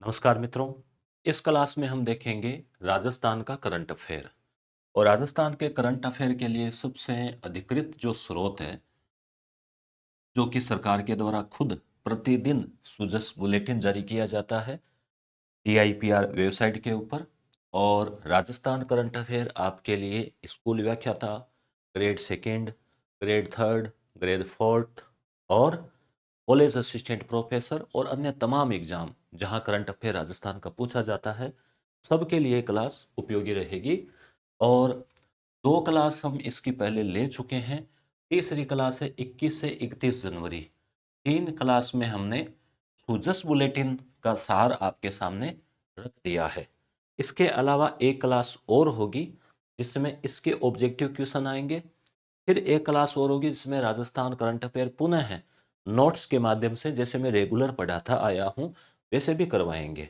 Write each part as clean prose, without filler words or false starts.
नमस्कार मित्रों। इस क्लास में हम देखेंगे राजस्थान का करंट अफेयर। और राजस्थान के करंट अफेयर के लिए सबसे अधिकृत जो स्रोत है, जो कि सरकार के द्वारा खुद प्रतिदिन सुजस बुलेटिन जारी किया जाता है टीआईपीआर वेबसाइट के ऊपर। और राजस्थान करंट अफेयर आपके लिए स्कूल व्याख्याता, grade second, grade third, grade fourth और कॉलेज असिस्टेंट प्रोफेसर और अन्य तमाम एग्जाम जहां करंट अफेयर राजस्थान का पूछा जाता है, सबके लिए क्लास उपयोगी रहेगी। और दो क्लास हम इसकी पहले ले चुके हैं। तीसरी क्लास है 21 से 31 जनवरी। तीन क्लास में हमने सूजस बुलेटिन का सार आपके सामने रख दिया है। इसके अलावा एक क्लास और होगी जिसमें इसके ऑब्जेक्टिव क्वेश्चन आएंगे। फिर एक क्लास और होगी जिसमें राजस्थान करंट अफेयर पुनः है नोट्स के माध्यम से, जैसे मैं रेगुलर पढ़ाता आया हूँ वैसे भी करवाएंगे।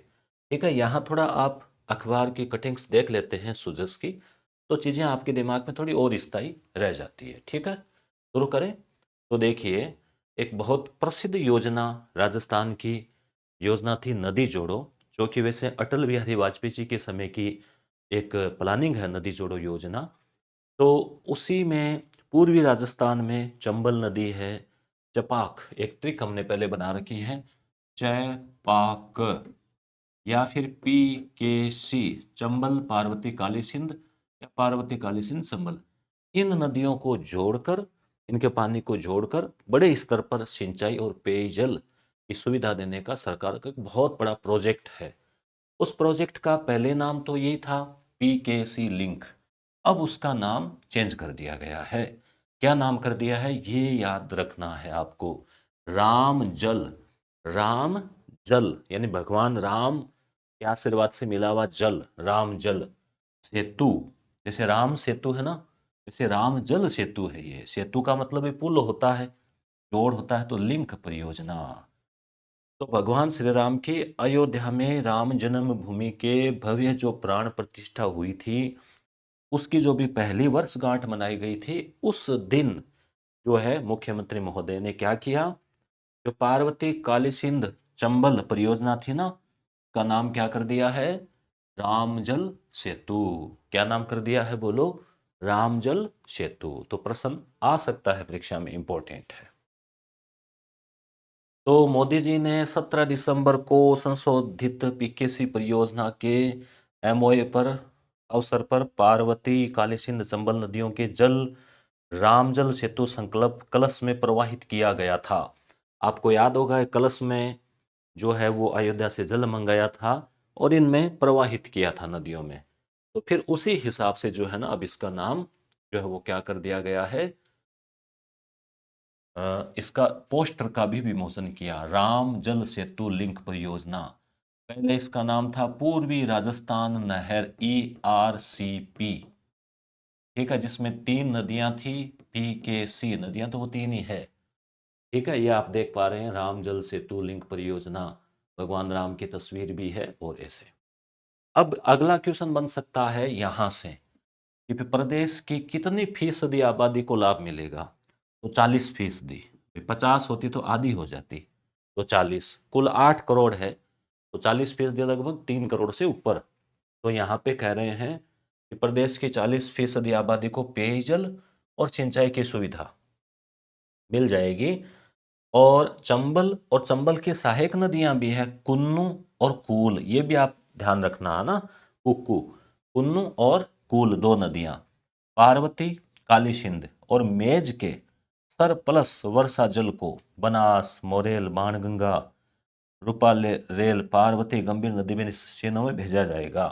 ठीक है, यहाँ थोड़ा आप अखबार की कटिंग्स देख लेते हैं सुजस की, तो चीज़ें आपके दिमाग में थोड़ी और स्थायी रह जाती है। ठीक है, शुरू करें। तो देखिए, एक बहुत प्रसिद्ध योजना राजस्थान की योजना थी नदी जोड़ो, जो कि वैसे अटल बिहारी वाजपेयी जी के समय की एक प्लानिंग है, नदी जोड़ो योजना। तो उसी में पूर्वी राजस्थान में चंबल नदी है, चपाक, एक ट्रिक हमने पहले बना रखी है, चपाक या फिर PKC, चंबल पार्वती काली सिंध या पार्वती काली सिंध चंबल, इन नदियों को जोड़कर, इनके पानी को जोड़कर बड़े स्तर पर सिंचाई और पेयजल की सुविधा देने का सरकार का एक बहुत बड़ा प्रोजेक्ट है। उस प्रोजेक्ट का पहले नाम तो यही था, PKC लिंक। अब उसका नाम चेंज कर दिया गया है। क्या नाम कर दिया है ये याद रखना है आपको, राम जल। राम जल यानी भगवान राम के आशीर्वाद से मिला हुआ जल, राम जल सेतु। जैसे राम सेतु है ना, जैसे राम जल सेतु है। ये सेतु का मतलब है पुल होता है, जोड़ होता है, तो लिंक परियोजना। तो भगवान श्री राम की अयोध्या में राम जन्मभूमि के भव्य जो प्राण प्रतिष्ठा हुई थी, उसकी जो भी पहली वर्षगांठ मनाई गई थी, उस दिन जो है मुख्यमंत्री महोदय ने क्या किया, जो पार्वती काली सिंध चंबल परियोजना थी ना, का नाम क्या कर दिया है, रामजल सेतु। क्या नाम कर दिया है बोलो, रामजल सेतु। तो प्रश्न आ सकता है परीक्षा में, इंपॉर्टेंट है। तो मोदी जी ने 17 दिसंबर को संशोधित PKC परियोजना के MOA पर अवसर पर पार्वती काली सिंध चंबल नदियों के जल रामजल सेतु संकल्प कलश में प्रवाहित किया गया था। आपको याद होगा, कलश में जो है वो अयोध्या से जल मंगाया था और इनमें प्रवाहित किया था नदियों में। तो फिर उसी हिसाब से जो है ना, अब इसका नाम जो है वो क्या कर दिया गया है, इसका पोस्टर का भी विमोचन किया, राम जल सेतु लिंक परियोजना। पहले इसका नाम था पूर्वी राजस्थान नहर ERCP। ठीक है, जिसमें तीन नदियां थी, PKC नदियां तो वो तीन ही है। ठीक है, ये आप देख पा रहे हैं, राम जल सेतु लिंक परियोजना, भगवान राम की तस्वीर भी है और ऐसे। अब अगला क्वेश्चन बन सकता है यहां से कि प्रदेश की कितनी फीसदी आबादी को लाभ मिलेगा। तो 40%। 50 होती तो आधी हो जाती, तो 40, कुल 8 करोड़ है, तो 40% लगभग 3 करोड़ से ऊपर। तो यहाँ पे कह रहे हैं कि प्रदेश की 40% आबादी को पेयजल और सिंचाई की सुविधा मिल जाएगी। और चंबल की सहायक नदियां भी है, कुन्नू और कूल, ये भी आप ध्यान रखना है ना, कुक्कू, कुन्नू और कूल, दो नदियां, पार्वती काली सिंध और मेज के सरप्लस वर्षा जल को बनास, मोरेल, बाणगंगा, रूपाले रेल, पार्वती गंभीर नदी में श्रेणियों में भेजा जाएगा।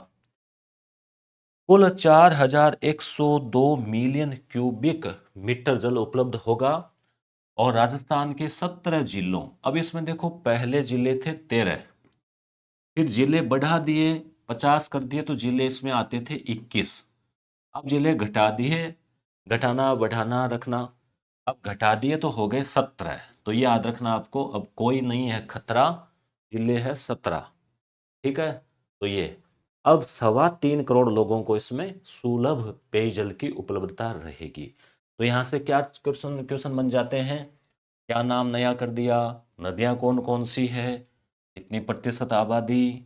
कुल 4102 मिलियन क्यूबिक मीटर जल उपलब्ध होगा। और राजस्थान के 17 जिलों, अब इसमें देखो पहले जिले थे 13, फिर जिले बढ़ा दिए, 50 कर दिए, तो जिले इसमें आते थे 21। अब जिले घटा दिए, घटाना बढ़ाना रखना, अब घटा दिए तो हो गए 17। तो ये याद रखना आपको, अब कोई नहीं है खतरा, जिले है 17। ठीक है, तो ये अब 3.25 करोड़ लोगों को इसमें सुलभ पेयजल की उपलब्धता रहेगी। तो यहाँ से क्या क्वेश्चन क्वेश्चन बन जाते हैं, क्या नाम नया कर दिया, नदियाँ कौन कौन सी है, कितनी प्रतिशत आबादी,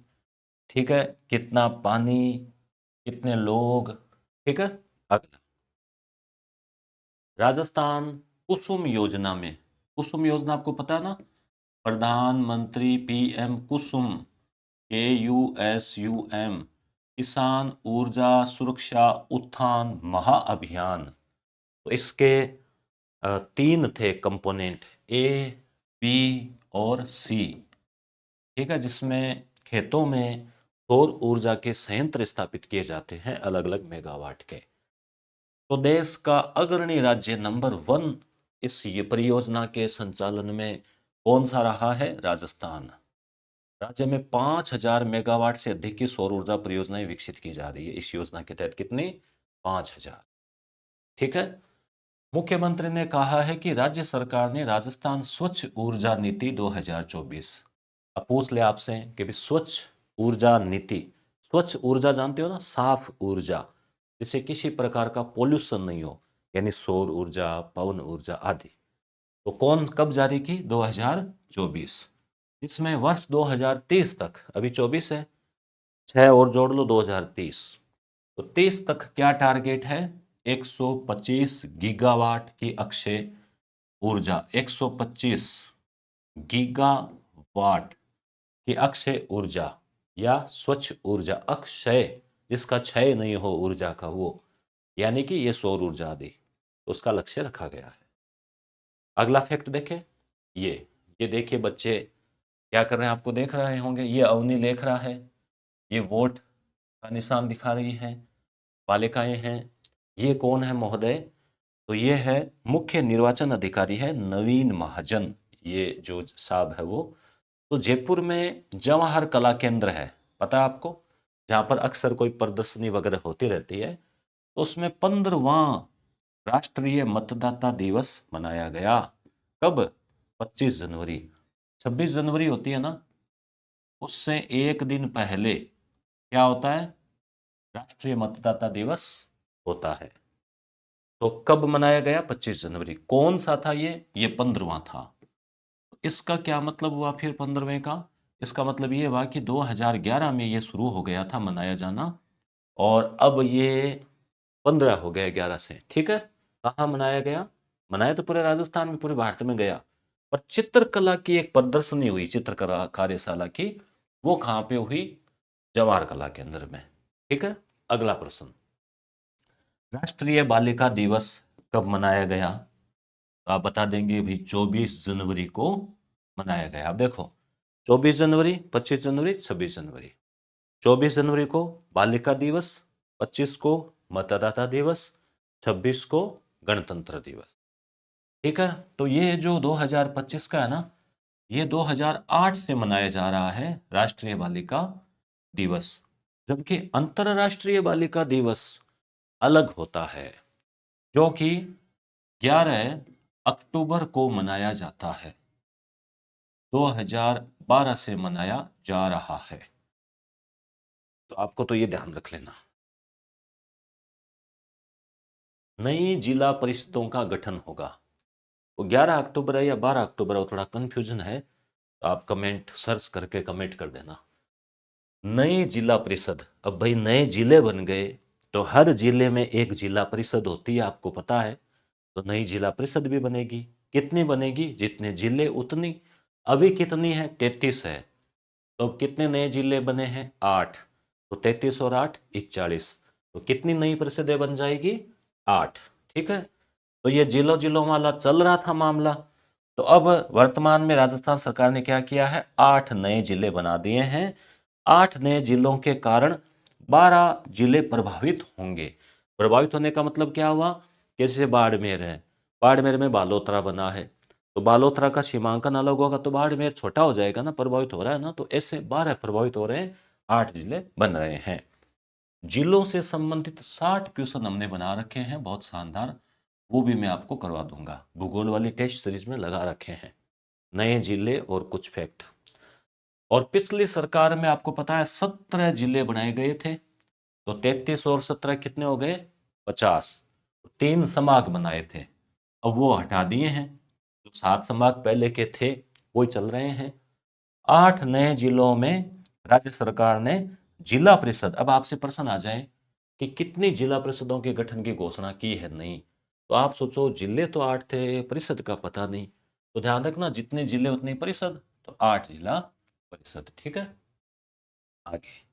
ठीक है, कितना पानी, कितने लोग, ठीक है। अगला, राजस्थान कुसुम योजना में, कुसुम योजना आपको पता है ना, प्रधानमंत्री पीएम कुसुम, KUSUM, किसान ऊर्जा सुरक्षा उत्थान महाअभियान। तो इसके तीन थे कंपोनेंट, A, B और C, ठीक है, जिसमें खेतों में सौर ऊर्जा के संयंत्र स्थापित किए जाते हैं अलग अलग मेगावाट के। तो देश का अग्रणी राज्य नंबर 1 इस ये परियोजना के संचालन में कौन सा रहा है? राजस्थान। राज्य में 5000 मेगावाट से अधिक की सौर ऊर्जा परियोजनाएं विकसित की जा रही है इस योजना के तहत। कितनी? 5000। ठीक है। मुख्यमंत्री ने कहा है कि राज्य सरकार ने राजस्थान स्वच्छ ऊर्जा नीति 2024। अब पूछ ले आपसे कि भी स्वच्छ ऊर्जा नीति, स्वच्छ ऊर्जा जानते हो ना, साफ ऊर्जा जिससे किसी प्रकार का पोल्यूशन नहीं हो, यानी सौर ऊर्जा, पवन ऊर्जा आदि। तो कौन कब जारी की? 2024। इसमें वर्ष 2030 तक, अभी 24 है, 6 और जोड़ लो 2030, तो 30 तक क्या टारगेट है? 125 गीगावाट की अक्षय ऊर्जा, 125 गीगावाट की अक्षय ऊर्जा या स्वच्छ ऊर्जा, अक्षय जिसका क्षय नहीं हो ऊर्जा का, वो यानी कि ये सौर ऊर्जा आदि, उसका लक्ष्य रखा गया है। अगला फैक्ट देखें, ये देखिए बच्चे क्या कर रहे हैं, आपको देख रहे होंगे, ये अवनी लिख रहा है, ये वोट का निशान दिखा रही है, बालिकाएं हैं। ये कौन है महोदय? तो ये है मुख्य निर्वाचन अधिकारी है नवीन महाजन, ये जो साहब है वो। तो जयपुर में जवाहर कला केंद्र है, पता है आपको, जहाँ पर अक्सर कोई प्रदर्शनी वगैरह होती रहती है। तो उसमें 15वां राष्ट्रीय मतदाता दिवस मनाया गया। कब? 25 जनवरी। 26 जनवरी होती है ना, उससे एक दिन पहले क्या होता है? राष्ट्रीय मतदाता दिवस होता है। तो कब मनाया गया? 25 जनवरी। कौन सा था ये 15वां था। इसका क्या मतलब हुआ फिर 15वें का? इसका मतलब ये हुआ कि 2011 में ये शुरू हो गया था मनाया जाना, और अब ये 15 हो गया 11 से। ठीक है। कहाँ मनाया गया? मनाया तो पूरे राजस्थान में, पूरे भारत में गया, पर चित्रकला की एक प्रदर्शनी हुई, चित्रकला कार्यशाला की, वो कहाँ पे हुई? जवाहर कला केंद्र में। ठीक है। अगला प्रश्न, राष्ट्रीय बालिका दिवस कब मनाया गया? तो आप बता देंगे भाई 24 जनवरी को मनाया गया। अब देखो, 24 जनवरी, 25 जनवरी, 26 जनवरी। 24 जनवरी को बालिका दिवस, 25 को मतदाता दिवस, 26 को गणतंत्र दिवस। ठीक है। तो ये जो 2025 का है ना, ये 2008 से मनाया जा रहा है राष्ट्रीय बालिका दिवस, जबकि अंतर्राष्ट्रीय बालिका दिवस अलग होता है, जो कि 11 अक्टूबर को मनाया जाता है, 2012 से मनाया जा रहा है। तो आपको तो ये ध्यान रख लेना। नई जिला परिषदों का गठन होगा, वो 11 अक्टूबर है या 12 अक्टूबर है, वो थोड़ा कंफ्यूजन है, तो आप कमेंट सर्च करके कमेंट कर देना। नई जिला परिषद, अब भाई नए जिले बन गए, तो हर जिले में एक जिला परिषद होती है, आपको पता है। तो नई जिला परिषद भी बनेगी। कितनी बनेगी? जितने जिले उतनी। अभी कितनी है? 33 है। तो अब कितने नए जिले बने हैं? 8। तो 33 और 8 41। तो कितनी नई परिषदें बन जाएगी? 8। ठीक है। तो ये जिलों जिलों वाला चल रहा था मामला। तो अब वर्तमान में राजस्थान सरकार ने क्या किया है? 8 नए जिले बना दिए हैं। 8 नए जिलों के कारण 12 जिले प्रभावित होंगे। प्रभावित होने का मतलब क्या हुआ? जैसे बाड़मेर है, बाड़मेर में बालोतरा बना है, तो बालोतरा का सीमांकन अलग होगा, तो बाड़मेर छोटा हो जाएगा ना, प्रभावित हो रहा है ना। तो ऐसे 12 प्रभावित हो रहे हैं, 8 जिले बन रहे हैं। जिलों से संबंधित 60 क्वेश्चन हमने बना रखे हैं, बहुत शानदार, वो भी मैं आपको करवा दूंगा। भूगोल वाली टेस्ट सीरीज में लगा रखे हैं, नए जिले और कुछ फैक्ट। और पिछली सरकार में आपको पता है 17 जिले बनाए गए थे, तो 33 और 17 कितने हो गए? 50। 3 संभाग बनाए थे, अब वो हटा दिए हैं। जो 7 संभाग पहले के थे वो चल रहे हैं। 8 नए जिलों में राज्य सरकार ने जिला परिषद, अब आपसे प्रश्न आ जाए कि कितनी जिला परिषदों के गठन की घोषणा की है, नहीं, तो आप सोचो जिले तो 8 थे, परिषद का पता नहीं, तो ध्यान रखना जितने जिले उतनी परिषद, तो 8 जिला परिषद। ठीक है, आगे।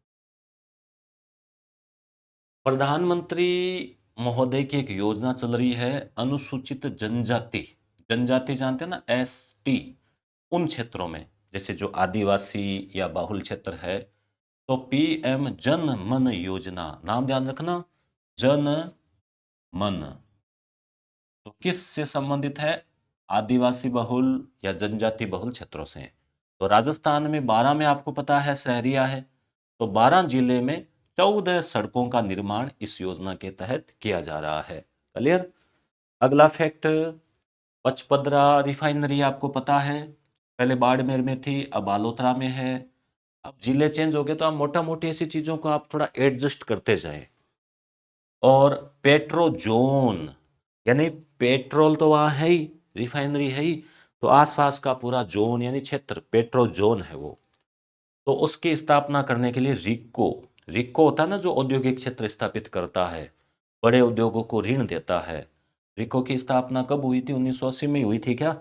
प्रधानमंत्री महोदय की एक योजना चल रही है, अनुसूचित जनजाति, जनजाति जानते हैं ना, एसटी, उन क्षेत्रों में, जैसे जो आदिवासी या बाहुल क्षेत्र है, तो पीएम जन मन योजना, नाम ध्यान रखना, जन मन, तो किस से संबंधित है, आदिवासी बहुल या जनजाति बहुल क्षेत्रों से। तो राजस्थान में 12 में आपको पता है शहरिया है, तो 12 जिले में 14 सड़कों का निर्माण इस योजना के तहत किया जा रहा है। क्लियर। अगला फैक्ट, पचपदरा रिफाइनरी आपको पता है, पहले बाड़मेर में थी, अब बालोतरा में है। अब जिले चेंज हो गए तो आप मोटा मोटी ऐसी चीजों को आप थोड़ा एडजस्ट करते जाएं। और पेट्रोजोन, यानी पेट्रोल तो वहां है ही, रिफाइनरी है ही, तो आसपास का पूरा जोन यानी क्षेत्र पेट्रोजोन है वो, तो उसकी स्थापना करने के लिए रिक्को, रिक्को होता है ना जो औद्योगिक क्षेत्र स्थापित करता है, बड़े उद्योगों को ऋण देता है, रिक्को की स्थापना कब हुई थी, 1980 में हुई थी क्या।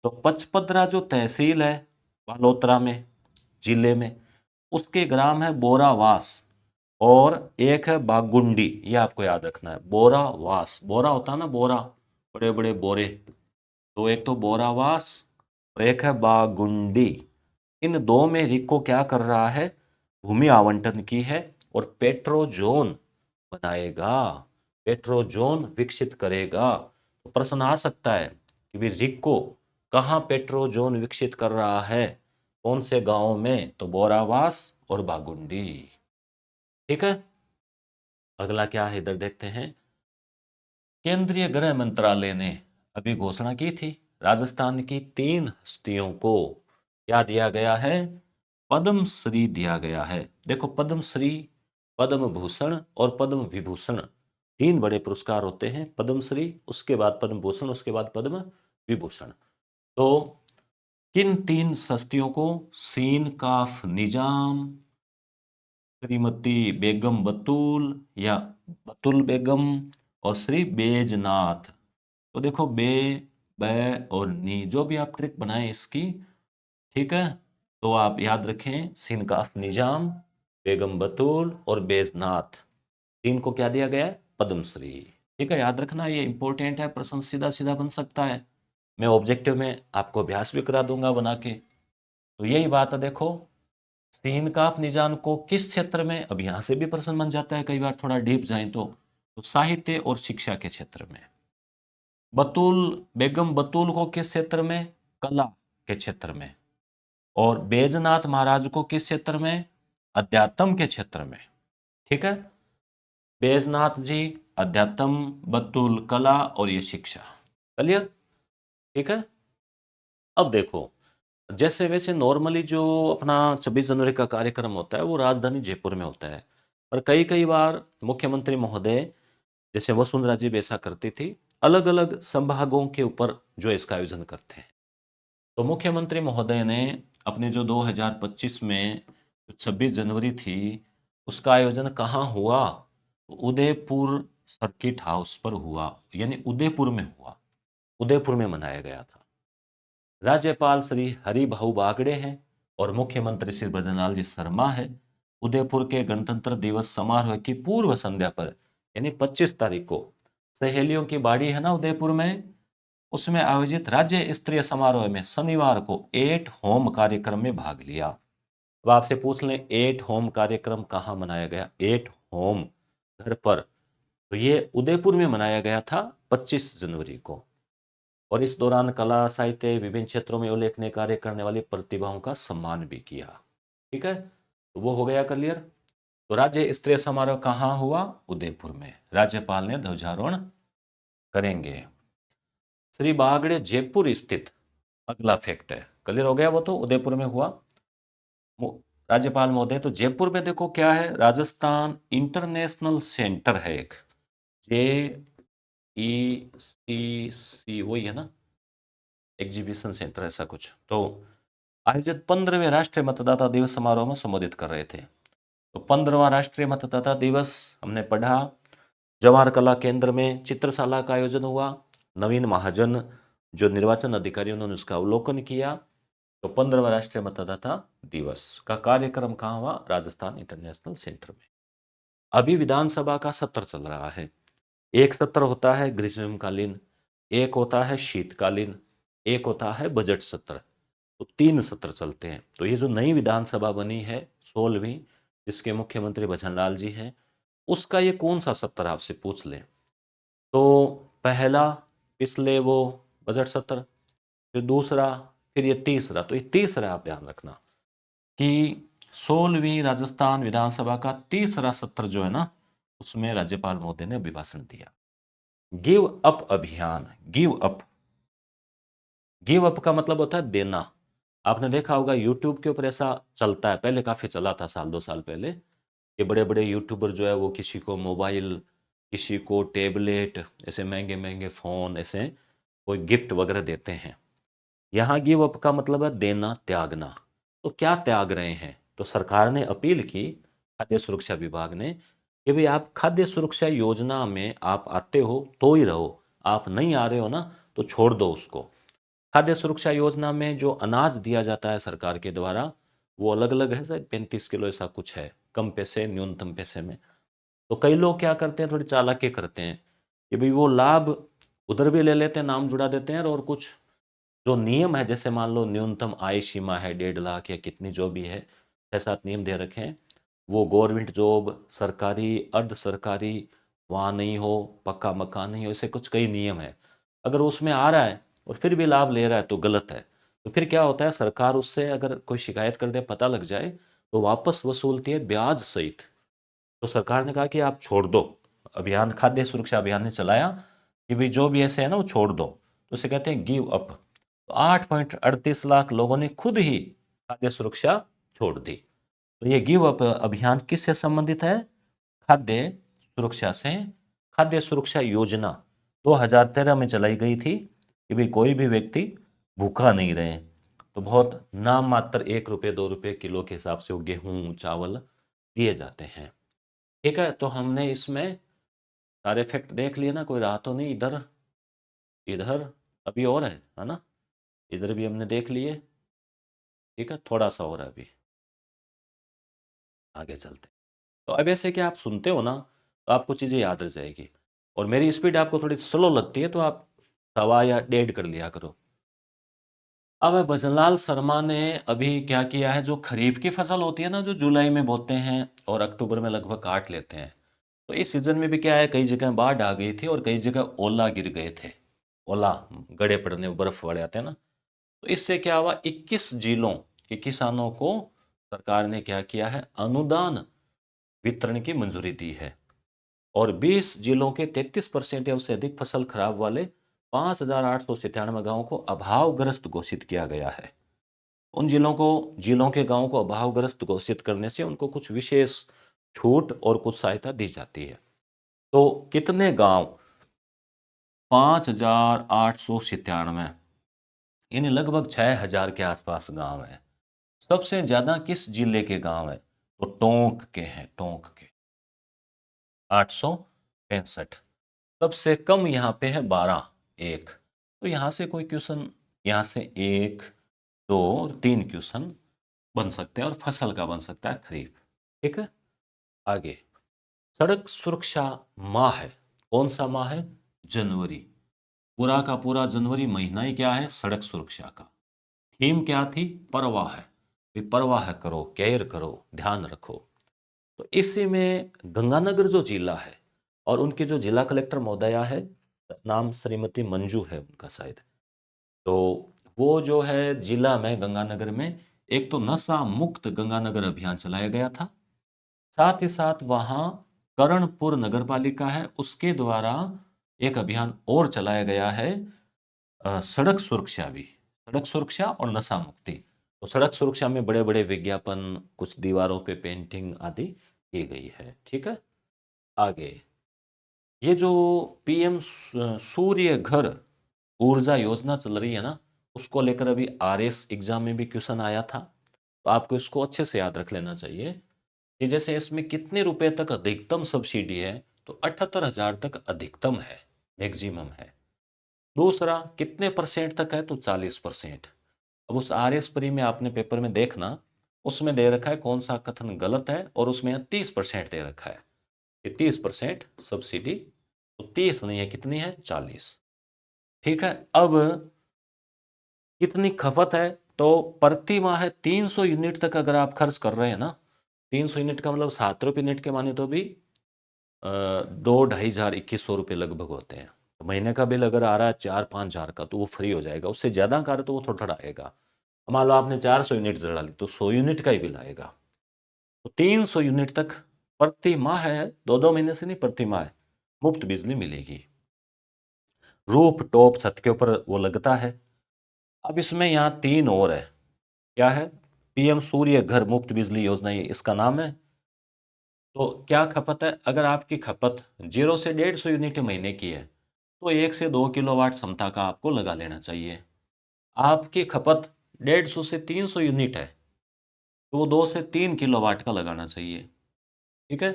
तो पचपदरा जो तहसील है बालोतरा में, जिले में, उसके ग्राम है बोरावास, और एक है बागुंडी, ये आपको याद रखना है, बोरावास, बोरा होता है ना बोरा, बड़े बड़े बोरे, तो एक तो बोरावास और एक है बागुंडी। इन दो में रिको क्या कर रहा है, भूमि आवंटन की है और पेट्रोजोन बनाएगा, पेट्रोजोन विकसित करेगा। तो प्रश्न आ सकता है कि भी रिको कहाँ पेट्रोजोन विकसित कर रहा है, कौन से गांव में, तो बोरावास और बागुंडी। ठीक है, अगला क्या है इधर देखते हैं। केंद्रीय गृह मंत्रालय ने अभी घोषणा की थी, राजस्थान की 3 हस्तियों को क्या दिया गया है, पद्म श्री दिया गया है। देखो पद्म श्री, पद्म भूषण और पद्म विभूषण, 3 बड़े पुरस्कार होते हैं, पद्म श्री, उसके बाद पद्म भूषण, उसके बाद पद्म विभूषण। तो किन 3 हस्तियों को, सीन काफ निजाम, श्रीमती बेगम बतूल या बतुल बेगम, और श्री बैजनाथ। तो देखो बे, बै और नी, जो भी आप ट्रिक बनाएं इसकी, ठीक है, तो आप याद रखें सिनकाफ निजाम, बेगम बतूल और बैजनाथ, 3 को क्या दिया गया है, पद्मश्री। ठीक है, याद रखना, ये इंपॉर्टेंट है, प्रश्न सीधा सीधा बन सकता है, मैं ऑब्जेक्टिव में आपको अभ्यास भी करा दूंगा बना के। तो यही बात है, देखो सीन काफ निजाम को किस क्षेत्र में, अब यहां से भी प्रश्न बन जाता है कई बार, थोड़ा डीप जाए तो साहित्य और शिक्षा के क्षेत्र में। बतूल, बेगम बतूल को किस क्षेत्र में, कला के क्षेत्र में। और बैजनाथ महाराज को किस क्षेत्र में, अध्यात्म के क्षेत्र में। ठीक है, बैजनाथ जी अध्यात्म, बतूल कला, और ये शिक्षा। क्लियर। ठीक है, अब देखो, जैसे वैसे नॉर्मली जो अपना 26 जनवरी का कार्यक्रम होता है वो राजधानी जयपुर में होता है, पर कई कई बार मुख्यमंत्री महोदय, जैसे वसुंधरा जी भी ऐसा करती थी, अलग अलग संभागों के ऊपर जो इसका आयोजन करते हैं। तो मुख्यमंत्री महोदय ने अपने जो 2025 में 26 जनवरी थी, उसका आयोजन कहाँ हुआ, उदयपुर सर्किट हाउस पर हुआ, यानी उदयपुर में हुआ, उदयपुर में मनाया गया था। राज्यपाल श्री हरिभाऊ बागड़े हैं और मुख्यमंत्री श्री ब्रजलाल जी शर्मा है। उदयपुर के गणतंत्र दिवस समारोह की पूर्व संध्या पर, यानी 25 तारीख को, सहेलियों की बाड़ी है ना उदयपुर में, उसमें आयोजित राज्य स्तरीय समारोह में शनिवार को एट होम कार्यक्रम में भाग लिया। अब आपसे पूछ लें एट होम कार्यक्रम कहाँ मनाया गया, एट होम, घर पर, तो ये उदयपुर में मनाया गया था 25 जनवरी को। और इस दौरान कला साहित्य विभिन्न क्षेत्रों में उल्लेखनीय कार्य करने वाली प्रतिभाओं का सम्मान भी किया। ठीक है, तो वो हो गया क्लियर। तो राज्य स्तरीय समारोह कहाँ हुआ, उदयपुर में, राज्यपाल ने ध्वजारोहण करेंगे। श्री बागड़े जयपुर स्थित, अगला फैक्ट है, क्लियर हो गया, वो तो उदयपुर में हुआ। राज्यपाल महोदय, तो जयपुर में देखो क्या है, राजस्थान इंटरनेशनल सेंटर है एक, JECC, वही है ना, एग्जीबिशन सेंटर ऐसा कुछ, तो आयोजित 15वें राष्ट्रीय मतदाता दिवस समारोह में संबोधित कर रहे थे। तो 15वां राष्ट्रीय मतदाता दिवस हमने पढ़ा। जवाहर कला केंद्र में चित्रशाला का आयोजन हुआ। नवीन महाजन जो निर्वाचन अधिकारी, उन्होंने उसका अवलोकन किया। तो 15वां राष्ट्रीय मतदाता दिवस का कार्यक्रम कहाँ हुआ? राजस्थान इंटरनेशनल सेंटर में। अभी विधानसभा का सत्र चल रहा है। एक सत्र होता है ग्रीष्मकालीन, एक होता है शीतकालीन, एक होता है बजट सत्र। तो 3 सत्र चलते हैं। तो ये जो नई विधानसभा बनी है 16वीं, जिसके मुख्यमंत्री भजनलाल जी हैं, उसका ये कौन-सा सत्र आपसे पूछ लें, तो पहला पिछले वो बजट सत्र, फिर दूसरा, फिर ये तीसरा। तो ये तीसरा आप ध्यान रखना कि 16वीं राजस्थान विधानसभा का तीसरा सत्र जो है ना, उसमें राज्यपाल महोदय ने अभिभाषण दिया। गिव अप अभियान, गिव अप। गिव अप का मतलब होता है देना। आपने देखा होगा यूट्यूब के ऊपर ऐसा चलता है, पहले काफ़ी चला था साल 2 साल पहले, ये बड़े-बड़े यूट्यूबर जो है वो किसी को मोबाइल, किसी को टैबलेट, ऐसे महँगे-महँगे फ़ोन, ऐसे कोई गिफ्ट वगैरह देते हैं। यहाँ गिव अप का मतलब है देना, त्यागना। तो क्या त्याग रहे हैं? तो सरकार ने अपील की, खाद्य सुरक्षा विभाग ने, कि भई आप खाद्य सुरक्षा योजना में आप आते हो तो ही रहो, आप नहीं आ रहे हो ना तो छोड़ दो उसको। खाद्य सुरक्षा योजना में जो अनाज दिया जाता है सरकार के द्वारा, वो अलग-अलग है, शायद 35 किलो ऐसा कुछ है, कम पैसे, न्यूनतम पैसे में। तो कई लोग क्या करते हैं, थोड़ी चालाकी करते हैं कि भई वो लाभ उधर भी ले लेते हैं, नाम जुड़ा देते हैं, और कुछ जो नियम है, जैसे मान लो न्यूनतम आय सीमा है 1.5 लाख या कितनी जो भी है, 6-7 नियम दे रखे हैं। वो गवर्नमेंट जॉब, सरकारी, अर्ध सरकारी, वहाँ नहीं हो, पक्का मकान नहीं हो, ऐसे कुछ कई नियम है। अगर उसमें आ रहा है और फिर भी लाभ ले रहा है तो गलत है। तो फिर क्या होता है, सरकार उससे अगर कोई शिकायत कर दे, पता लग जाए, तो वापस वसूलती है ब्याज सहित। तो सरकार ने कहा कि आप छोड़ दो। अभियान, खाद्य सुरक्षा अभियान ने चलाया कि भाई जो भी ऐसे है ना वो छोड़ दो। तो उसे कहते हैं गिव अप। तो 8.38 लाख लोगों ने खुद ही खाद्य सुरक्षा छोड़ दी। तो ये गिव अप अभियान किससे संबंधित है? खाद्य सुरक्षा से। खाद्य सुरक्षा योजना 2013 में चलाई गई थी कि भाई कोई भी व्यक्ति भूखा नहीं रहे। तो बहुत नाम मात्र 1 रुपये 2 रुपये किलो के हिसाब से वो गेहूँ चावल दिए जाते हैं। ठीक है, तो हमने इसमें सारे फैक्ट देख लिए ना, कोई रहा तो नहीं इधर? इधर अभी और है ना? इधर भी हमने देख लिए। ठीक है, थोड़ा सा और है अभी, आगे चलते हैं। तो अब ऐसे कि आप सुनते हो ना, तो आपको चीज़ें याद रह जाएगी। और मेरी स्पीड आपको थोड़ी स्लो लगती है, तो आप सवा या डेढ़ कर लिया करो। अब भजनलाल शर्मा ने अभी क्या किया है, जो खरीफ की फसल होती है ना, जो जुलाई में बोते हैं और अक्टूबर में लगभग काट लेते हैं, तो इस सीज़न में भी क्या है, कई जगह बाढ़ आ गई थी और कई जगह ओला गिर गए थे। ओला, गड़े पड़ने, बर्फ़ वाले आते हैं ना। तो इससे क्या हुआ, 21 जिलों के किसानों को सरकार ने क्या किया है, अनुदान वितरण की मंजूरी दी है। और 20 जिलों के 33% या उससे अधिक फसल खराब वाले 5,897 गाँवों को अभावग्रस्त घोषित किया गया है। उन जिलों के गाँवों को अभावग्रस्त घोषित करने से उनको कुछ विशेष छूट और कुछ सहायता दी जाती है। तो कितने गाँव? 5,897, यानी लगभग 6,000 के आसपास गाँव हैं। सबसे ज़्यादा किस जिले के गाँव हैं? तो टोंक के हैं, टोंक के 865। सबसे कम यहाँ पे है 12, 1। तो यहाँ से कोई क्वेश्चन, यहाँ से 1, 2 और 3 क्वेश्चन बन सकते हैं, और फसल का बन सकता है खरीफ। ठीक है, आगे। सड़क सुरक्षा माह है। कौन सा माह है? जनवरी। पूरा का पूरा जनवरी महीना ही क्या है? सड़क सुरक्षा का। थीम क्या थी? परवाह है। भी परवाह करो, केयर करो, ध्यान रखो। तो इसी में गंगानगर जो जिला है, और उनके जो जिला कलेक्टर महोदया है, नाम श्रीमती मंजू है उनका शायद। तो वो जो है जिला में, गंगानगर में, एक तो नशा मुक्त गंगानगर अभियान चलाया गया था। साथ ही साथ वहाँ करणपुर नगर पालिका है, उसके द्वारा एक अभियान और चलाया गया है, सड़क सुरक्षा भी। सड़क सुरक्षा और नशा मुक्ति। तो सड़क सुरक्षा में बड़े-बड़े विज्ञापन, कुछ दीवारों पे पेंटिंग आदि की गई है। ठीक है? आगे, ये जो पीएम सूर्य घर ऊर्जा योजना चल रही है ना, उसको लेकर अभी आरएस एग्जाम में भी क्वेश्चन आया था। तो आपको इसको अच्छे से याद रख लेना चाहिए। कि जैसे इसमें कितने रुपए तक अधिकतम सब्सिडी है, तो 78,000 तक अधिकतम है, मैक्सिमम है। दूसरा कितने परसेंट तक है, तो 40%। अब उस आरएस प्री में आपने पेपर में देखना, उसमें दे रखा है कौन सा कथन गलत है, और उसमें 30% दे रखा है कि 30% सब्सिडी। तो 30 नहीं है, कितनी है, 40। ठीक है। अब कितनी खपत है, तो प्रति माह 300 यूनिट तक अगर आप खर्च कर रहे हैं ना, 300 यूनिट का मतलब 7 रुपये यूनिट के माने तो भी 2-2,500 2100 रुपये लगभग होते हैं। तो महीने का बिल अगर आ रहा है 4-5 हज़ार का, तो वो फ्री हो जाएगा। उससे ज़्यादा का रहा तो वो थोड़ा थोड़ा आएगा। मान लो आपने 400 यूनिट जला ली, तो 100 यूनिट का ही बिल आएगा। तो 300 यूनिट तक प्रति माह है, 2-2 महीने से नहीं, प्रति माह मुफ्त बिजली मिलेगी। रूफ टॉप छत के ऊपर वो लगता है। अब इसमें यहाँ 3 और है। क्या है, पीएम सूर्य घर मुफ्त बिजली योजना, ये इसका नाम है। तो क्या खपत है, अगर आपकी खपत 0 से 150 यूनिट महीने की है, तो 1 से 2 किलोवाट क्षमता का आपको लगा लेना चाहिए। आपकी खपत 150 से 300 यूनिट है, तो वो 2 से 3 किलोवाट का लगाना चाहिए। ठीक है।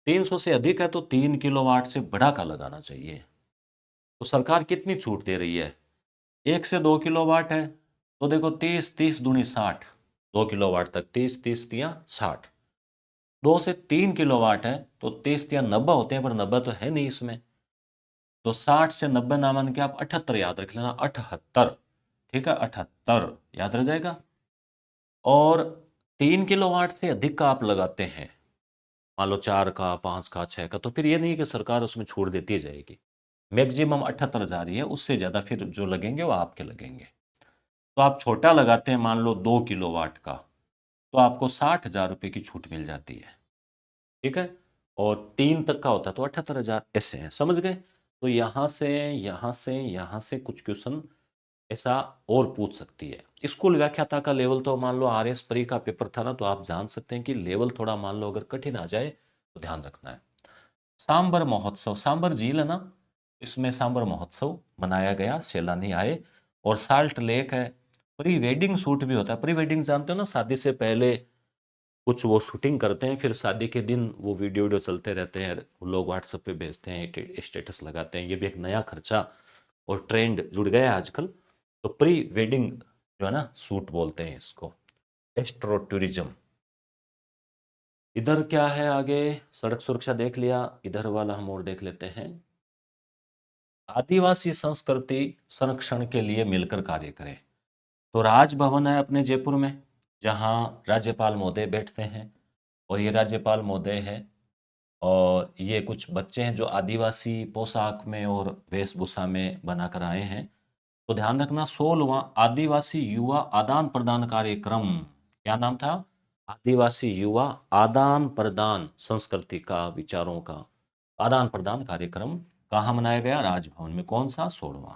300 से अधिक है तो 3 किलोवाट से बड़ा का लगाना चाहिए। तो सरकार कितनी छूट दे रही है, 1 से 2 किलोवाट है, तो देखो 30 30 दूनी 60, 2 किलोवाट तक 30 30 तिया 60। 2 से 3 किलोवाट है तो 30 तिया 90 होते हैं, पर 90 तो है नहीं इसमें। तो 60 से 90 ना मान के आप 78 याद रख लेना, 78। ठीक है, 78 याद रह जाएगा। और 3 किलोवाट से अधिक का आप लगाते हैं, मान लो 4 का, 5 का, 6 का, तो फिर ये नहीं कि सरकार उसमें छूट देती जाएगी। मैक्सिमम 78,000 ही है, उससे ज़्यादा फिर जो लगेंगे वो आपके लगेंगे। तो आप छोटा लगाते हैं, मान लो 2 किलोवाट का, तो आपको 60,000 रुपये की छूट मिल जाती है। ठीक है। और 3 तक का होता है तो 78,000, ऐसे हैं, समझ गए। तो यहाँ से कुछ क्वेश्चन ऐसा और पूछ सकती है। स्कूल व्याख्याता का लेवल तो मान लो आरएस प्री का पेपर था ना, तो आप जान सकते हैं कि लेवल थोड़ा मान लो अगर कठिन आ जाए तो ध्यान रखना है। सांबर महोत्सव, सांबर झील है ना, इसमें सांबर महोत्सव मनाया गया, सैलानी आए। और साल्ट लेक है। प्री वेडिंग शूट भी होता है। प्री वेडिंग जानते हो ना, शादी से पहले कुछ वो शूटिंग करते हैं, फिर शादी के दिन वो वीडियो वीडियो चलते रहते हैं, लोग व्हाट्सएप पे भेजते हैं, स्टेटस लगाते हैं। ये भी एक नया खर्चा और ट्रेंड जुड़ गया है आजकल। तो प्री वेडिंग जो है ना, शूट बोलते हैं इसको, एस्ट्रो टूरिज्म। इधर क्या है आगे, सड़क सुरक्षा देख लिया, इधर वाला हम और देख लेते हैं। आदिवासी संस्कृति संरक्षण के लिए मिलकर कार्य करें। तो राजभवन है अपने जयपुर में, जहाँ राज्यपाल महोदय बैठते हैं, और ये राज्यपाल महोदय है। और ये कुछ बच्चे हैं जो आदिवासी पोशाक में और वेशभूषा में बनाकर आए हैं। तो ध्यान रखना, 16वां आदिवासी युवा आदान प्रदान कार्यक्रम, क्या नाम था, आदिवासी युवा आदान प्रदान, संस्कृति का, विचारों का आदान प्रदान कार्यक्रम कहाँ मनाया गया, राजभवन में। कौन सा, 16वां।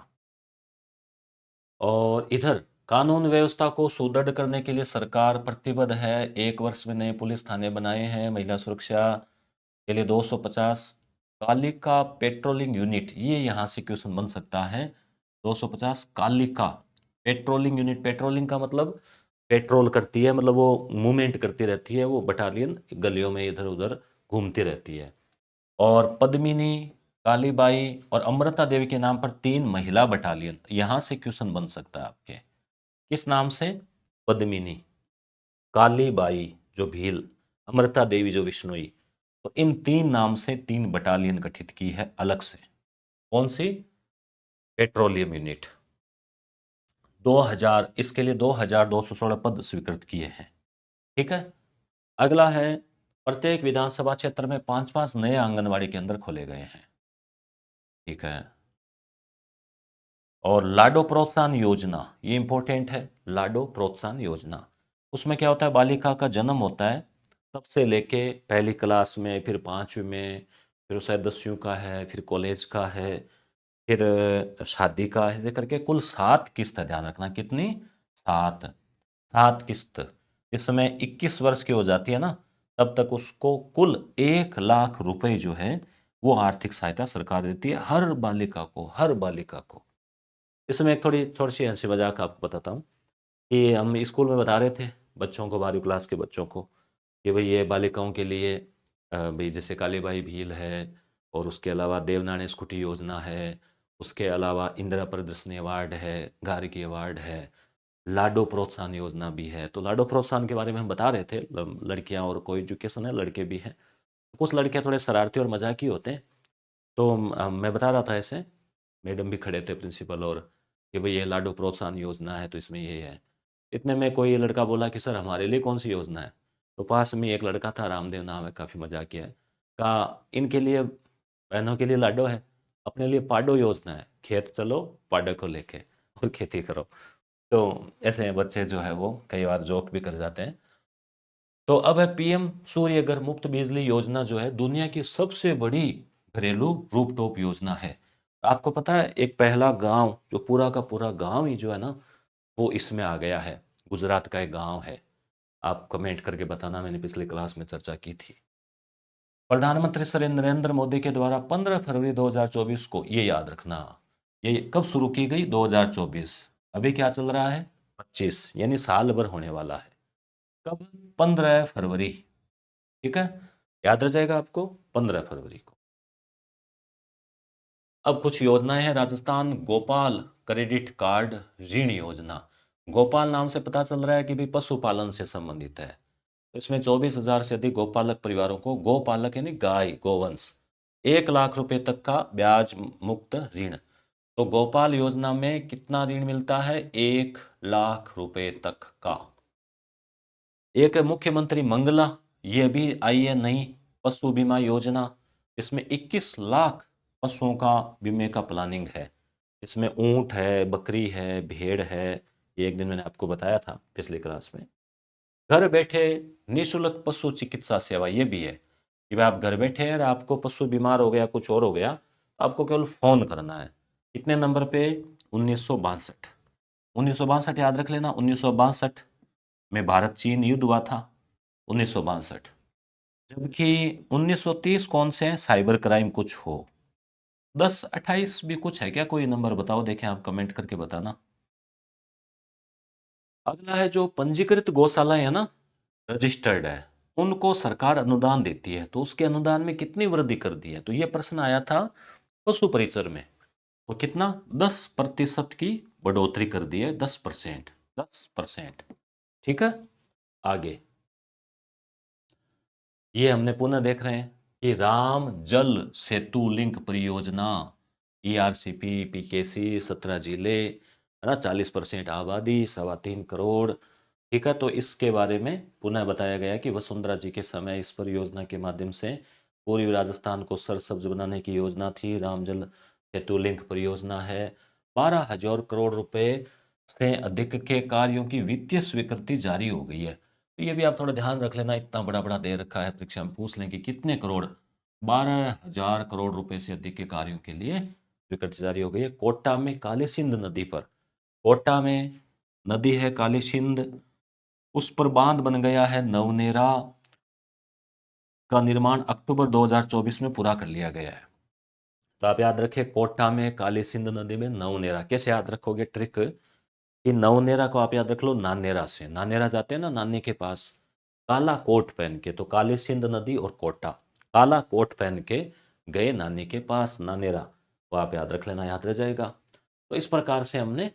और इधर कानून व्यवस्था को सुदृढ़ करने के लिए सरकार प्रतिबद्ध है। 1 वर्ष में नए पुलिस थाने बनाए हैं। महिला सुरक्षा के लिए 250 कालिका पेट्रोलिंग यूनिट, ये यहाँ से क्वेश्चन बन सकता है। 250 कालिका पेट्रोलिंग यूनिट, पेट्रोलिंग का मतलब पेट्रोल करती है, मतलब वो मूवमेंट करती रहती है, वो बटालियन गलियों में इधर उधर घूमती रहती है। और पद्मिनी, कालीबाई और अमृता देवी के नाम पर 3 महिला बटालियन, यहाँ से क्वेश्चन बन सकता है आपके। किस नाम से, पद्मिनी, कालीबाई जो भील, अमृता देवी जो विष्णुई। तो इन 3 नाम से 3 बटालियन गठित की है अलग से। कौन सी, पेट्रोलियम यूनिट। 2000, इसके लिए 2216 पद स्वीकृत किए हैं। ठीक है। अगला है, प्रत्येक विधानसभा क्षेत्र में 5-5 नए आंगनवाड़ी केंद्र खोले गए हैं। ठीक है। और लाडो प्रोत्साहन योजना, ये इंपॉर्टेंट है, लाडो प्रोत्साहन योजना। उसमें क्या होता है, बालिका का जन्म होता है तब से लेके पहली क्लास में, फिर 5वीं में, फिर शायद 10वीं का है, फिर कॉलेज का है, फिर शादी का है, ऐसे करके कुल 7 किस्त है। ध्यान रखना, कितनी, 7। 7 किस्त। इस समय 21 वर्ष की हो जाती है ना, तब तक उसको कुल 1 लाख रुपए जो है वो आर्थिक सहायता सरकार देती है, हर बालिका को, हर बालिका को। इसमें एक थोड़ी थोड़ी सी हंसी मजाक आपको बताता हूँ कि हम स्कूल में बता रहे थे बच्चों को, 12वीं क्लास के बच्चों को, कि भाई ये बालिकाओं के लिए भाई जैसे कालीबाई भील है, और उसके अलावा देवनानी स्कूटी योजना है, उसके अलावा इंदिरा प्रियदर्शनी अवार्ड है, गार्गी अवार्ड है, लाडो प्रोत्साहन योजना भी है। तो लाडो प्रोत्साहन के बारे में हम बता रहे थे, लड़कियां और को एजुकेशन है, लड़के भी हैं। कुछ लड़के थोड़े शरारती और मजाकी होते हैं। तो मैं बता रहा था ऐसे, मैडम भी खड़े थे प्रिंसिपल, और कि भाई ये लाडो प्रोत्साहन योजना है तो इसमें ये है। इतने में कोई लड़का बोला कि सर हमारे लिए कौन सी योजना है। तो पास में एक लड़का था, रामदेव नाम है, काफ़ी मजाक किया है, कहा इनके लिए, बहनों के लिए लाडो है, अपने लिए पाडो योजना है, खेत चलो पाडो को लेके और खेती करो। तो ऐसे बच्चे जो है वो कई बार जोक भी कर जाते हैं। तो अब है पीएम सूर्य घर मुफ्त बिजली योजना, जो है दुनिया की सबसे बड़ी घरेलू रूफटॉप योजना है। आपको पता है एक पहला गांव, जो पूरा का पूरा गांव ही जो है ना, वो इसमें आ गया है। गुजरात का एक गांव है। आप कमेंट करके बताना, मैंने पिछले क्लास में चर्चा की थी। प्रधानमंत्री श्री नरेंद्र मोदी के द्वारा 15 फरवरी 2024 को, ये याद रखना, ये कब शुरू की गई, 2024। अभी क्या चल रहा है, 25, यानी साल भर होने वाला है। कब, 15 फरवरी। ठीक है, याद रह जाएगा आपको, 15 फरवरी को। अब कुछ योजनाएं हैं। राजस्थान गोपाल क्रेडिट कार्ड ऋण योजना। गोपाल नाम से पता चल रहा है कि भी पशुपालन से संबंधित है। इसमें 24,000 से अधिक गोपालक परिवारों को, गोपालक यानी गाय गोवंश, 1 लाख रुपए तक का ब्याज मुक्त ऋण। तो गोपाल योजना में कितना ऋण मिलता है, 1 लाख रुपए तक का। एक है मुख्यमंत्री मंगला, ये भी आई है नई पशु बीमा योजना। इसमें 21 लाख पशुओं का बीमे का प्लानिंग है। इसमें ऊंट है, बकरी है, भेड़ है। ये एक दिन मैंने आपको बताया था पिछली क्लास में। घर बैठे निशुल्क पशु चिकित्सा सेवा, ये भी है कि भाई आप घर बैठे हैं और आपको पशु बीमार हो गया, कुछ और हो गया, तो आपको केवल फोन करना है। कितने नंबर पे, 1962। 1962 याद रख लेना, 1962 में भारत चीन युद्ध हुआ था, 1962। जबकि 1930 कौन से हैं, साइबर क्राइम कुछ हो। 1028 भी कुछ है क्या, कोई नंबर बताओ, देखें आप कमेंट करके बताना। अगला है जो पंजीकृत गौशालाएं है ना, रजिस्टर्ड है, उनको सरकार अनुदान देती है। तो उसके अनुदान में कितनी वृद्धि कर दी है, तो ये प्रश्न आया था पशु परिचर में। तो कितना, 10% की बढ़ोतरी कर दी है, 10%, 10%। ठीक है, आगे ये हमने पुनः देख रहे हैं कि राम जल सेतु लिंक परियोजना, ईआरसीपी पीकेसी, 17 जिले है ना, 40% आबादी, 3.25 करोड़। ठीक है, तो इसके बारे में पुनः बताया गया कि वसुंधरा जी के समय इस परियोजना के माध्यम से पूर्वी राजस्थान को सरसब्ज बनाने की योजना थी। राम जल सेतु लिंक परियोजना है। 12,000 करोड़ रुपए से अधिक के कार्यों की वित्तीय स्वीकृति जारी हो गई है। तो ये भी आप थोड़ा ध्यान रख लेना, इतना बड़ा बड़ा दे रखा है, परीक्षा में पूछ लें कि कितने करोड़, 12,000 करोड़ रुपए से अधिक के कार्यों के लिए स्वीकृति जारी हो गई है। कोटा में काली सिंध नदी पर, कोटा में नदी है काली सिंध, उस पर बांध बन गया है नवनेरा, का निर्माण अक्टूबर 2024 में पूरा कर लिया गया है। तो आप याद रखें, कोटा में काली सिंध नदी में नवनेरा, कैसे याद रखोगे, ट्रिक कि नवनेरा को आप याद रख लो नानेरा से, नानेरा जाते हैं ना नानी के पास, काला कोट पहन के, तो काली सिंध नदी और कोटा, काला कोट पहन के गए नानी के पास, नानेरा। तो आप याद रख लेना, याद रह जाएगा। तो इस प्रकार से हमने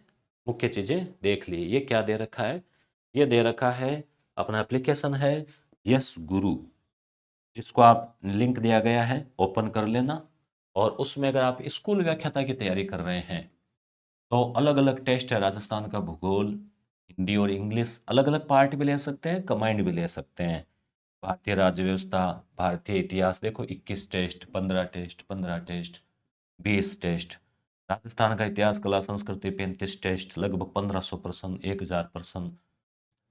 मुख्य चीजें देख ली। ये क्या दे रखा है, ये दे रखा है अपना एप्लीकेशन है यस गुरु, जिसको आप, लिंक दिया गया है, ओपन कर लेना। और उसमें अगर आप स्कूल व्याख्याता की तैयारी कर रहे हैं, तो अलग अलग टेस्ट है, राजस्थान का भूगोल, हिंदी और इंग्लिश, अलग अलग पार्ट भी ले सकते हैं, कमांड भी ले सकते हैं। भारतीय राज्य व्यवस्था, भारतीय इतिहास, देखो 21 test, 15 test, 15 test, 20 test. Rajasthan का इतिहास कला संस्कृति 35 टेस्ट, लगभग 1500 प्रश्न, 1000 प्रश्न,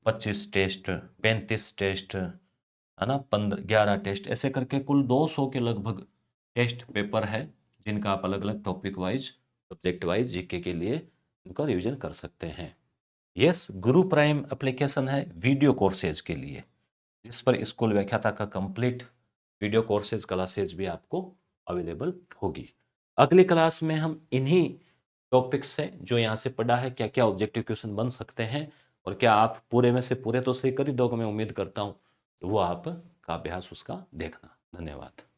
25 टेस्ट, 35 टेस्ट, है ना, 11 टेस्ट, ऐसे करके कुल 200 के लगभग टेस्ट पेपर है, जिनका आप अलग अलग topic wise, subject wise GK के लिए इनका रिवीजन कर सकते हैं। यस गुरु प्राइम एप्लीकेशन है वीडियो कोर्सेज के लिए, जिस पर स्कूल व्याख्याता का कंप्लीट वीडियो कोर्सेज क्लासेज भी आपको अवेलेबल होगी। अगली क्लास में हम इन्हीं टॉपिक्स से, जो यहाँ से पढ़ा है, क्या क्या ऑब्जेक्टिव क्वेश्चन बन सकते हैं, और क्या आप पूरे में से पूरे तो सही कर ही दोगे, मैं उम्मीद करता हूँ। तो वो आप का अभ्यास उसका देखना। धन्यवाद।